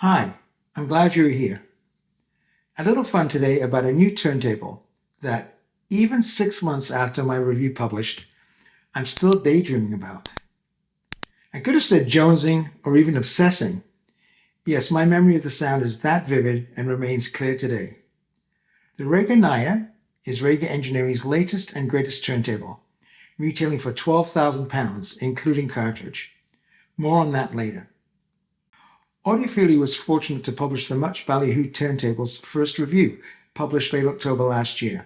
Hi, I'm glad you're here. A little fun today about a new turntable that, even 6 months after my review published, I'm still daydreaming about. I could have said jonesing or even obsessing. Yes, my memory of the sound is that vivid and remains clear today. The Rega Naia is Rega Engineering's latest and greatest turntable, retailing for £12,000, including cartridge. More on that later. Audiophilia was fortunate to publish the much ballyhooed turntable's first review, published late October last year.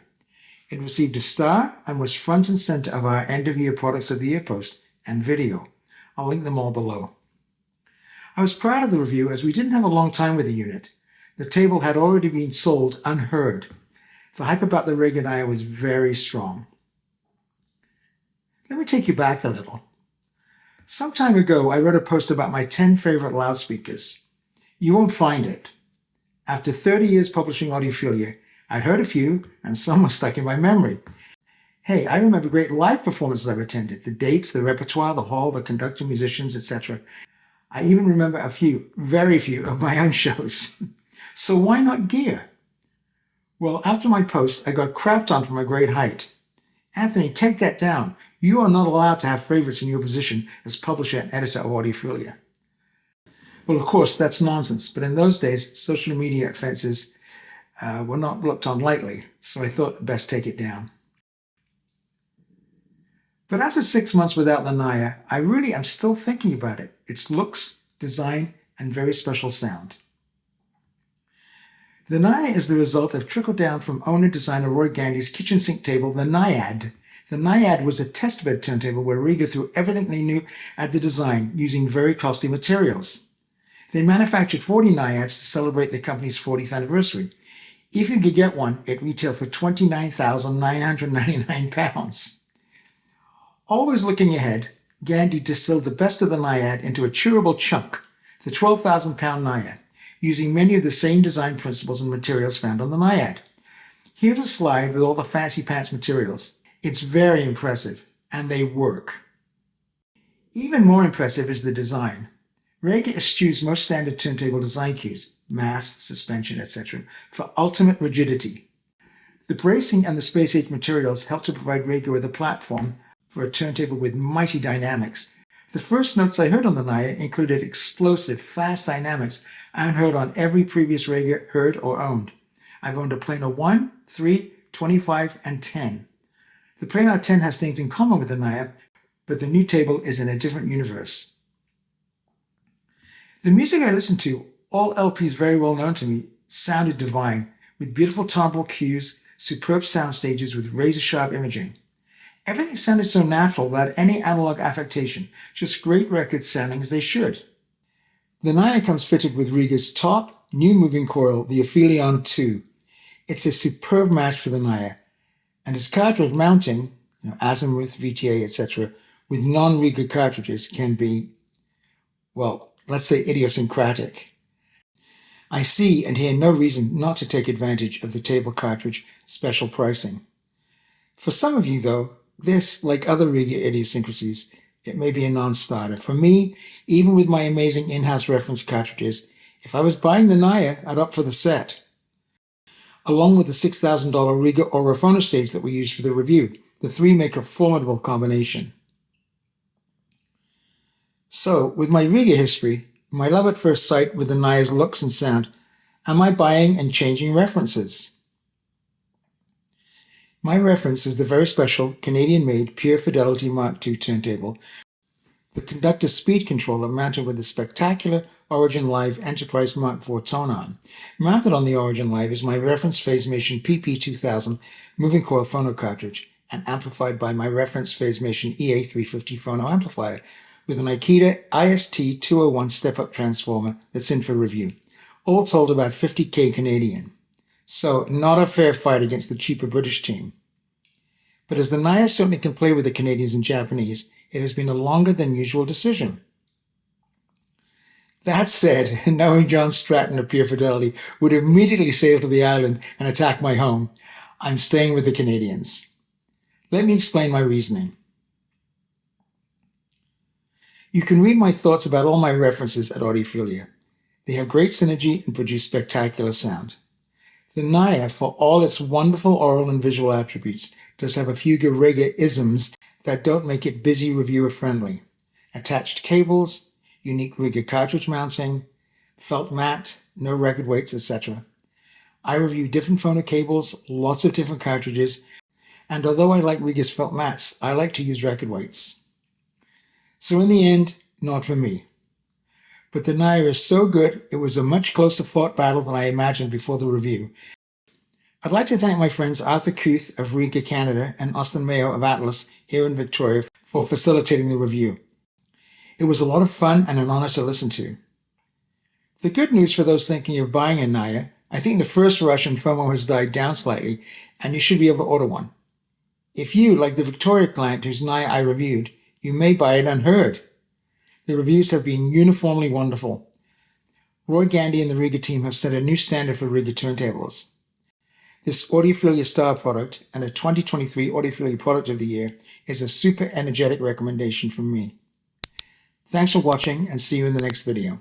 It received a star and was front and center of our end-of-year Products of the Year post and video. I'll link them all below. I was proud of the review as we didn't have a long time with the unit. The table had already been sold unheard. The hype about the Rega Naia was very strong. Let me take you back a little. Some time ago, I wrote a post about my 10 favorite loudspeakers. You won't find it. After 30 years publishing Audiophilia, I'd heard a few, and some were stuck in my memory. Hey, I remember great live performances I've attended, the dates, the repertoire, the hall, the conductor, musicians, etc. I even remember a few, very few, of my own shows. So why not gear? Well, after my post, I got crapped on for my great height. Anthony, take that down. You are not allowed to have favorites in your position as publisher and editor of Audiophilia. Well, of course, that's nonsense, but in those days, social media offenses were not looked on lightly, so I thought I'd best take it down. But after 6 months without the Naia, I really am still thinking about it, its looks, design, and very special sound. The Naia is the result of trickle-down from owner-designer Roy Gandy's kitchen sink table, the Naiad. The Naiad was a testbed turntable where Rega threw everything they knew at the design using very costly materials. They manufactured 40 Naiads to celebrate the company's 40th anniversary. If you could get one, it retailed for £29,999. Always looking ahead, Gandy distilled the best of the Naiad into a chewable chunk, the 12,000-pound Naiad, using many of the same design principles and materials found on the Naiad. Here's a slide with all the fancy pants materials. It's very impressive, and they work. Even more impressive is the design. Rega eschews most standard turntable design cues, mass, suspension, etc., for ultimate rigidity. The bracing and the space-age materials help to provide Rega with a platform for a turntable with mighty dynamics. The first notes I heard on the Naia included explosive, fast dynamics unheard on every previous Rega heard or owned. I've owned a planar 1, 3, 25, and 10. The planar 10 has things in common with the Naia, but the new table is in a different universe. The music I listened to, all LPs very well known to me, sounded divine, with beautiful temporal cues, superb sound stages with razor-sharp imaging. Everything sounded so natural without any analog affectation, just great records sounding as they should. The Naia comes fitted with Rega's top, new moving coil, the Aphelion 2. It's a superb match for the Naia, and its cartridge mounting, azimuth, VTA, etc., with non-Rega cartridges can be, well, let's say idiosyncratic. I see and hear no reason not to take advantage of the table cartridge special pricing. For some of you, though, this, like other Rega idiosyncrasies, it may be a non-starter. For me, even with my amazing in-house reference cartridges, if I was buying the Naia, I'd opt for the set, along with the $6,000 Rega or Phono stage that we used for the review. The three make a formidable combination. So, with my Rega history, my love at first sight with the Naia's looks and sound, am I buying and changing references? My reference is the very special Canadian-made pure Fidelity Mark II turntable, the conductor speed controller mounted with the spectacular Origin Live Enterprise Mark IV Tonearm. Mounted on the Origin Live is my reference Phasemation PP2000 moving coil phono cartridge, and amplified by my reference Phasemation EA350 phono amplifier with an Ikeda IST201 step-up transformer that's in for review. All told about 50k Canadian. So not a fair fight against the cheaper British team. But as the Naia certainly can play with the Canadians and Japanese, it has been a longer than usual decision. That said, knowing John Stratton of Pure Fidelity would immediately sail to the island and attack my home, I'm staying with the Canadians. Let me explain my reasoning. You can read my thoughts about all my references at Audiophilia. They have great synergy and produce spectacular sound. The Naia, for all its wonderful oral and visual attributes, does have a few Rega isms that don't make it busy reviewer friendly. Attached cables, unique Rega cartridge mounting, felt mat, no record weights, etc. I review different Phono cables, lots of different cartridges, and although I like Rega's felt mats, I like to use record weights. So in the end, not for me. But the Naia is so good, it was a much closer fought battle than I imagined before the review. I'd like to thank my friends Arthur Kuth of Rega Canada and Austin Mayo of Atlas here in Victoria for facilitating the review. It was a lot of fun and an honor to listen to. The good news for those thinking of buying a Naia, I think the first rush in FOMO has died down slightly, and you should be able to order one. If you, like the Victoria client whose Naia I reviewed, you may buy it unheard. The reviews have been uniformly wonderful. Roy Gandy and the Rega team have set a new standard for Rega turntables. This Audiophilia Star product and a 2023 Audiophilia Product of the Year is a super energetic recommendation from me. Thanks for watching and see you in the next video.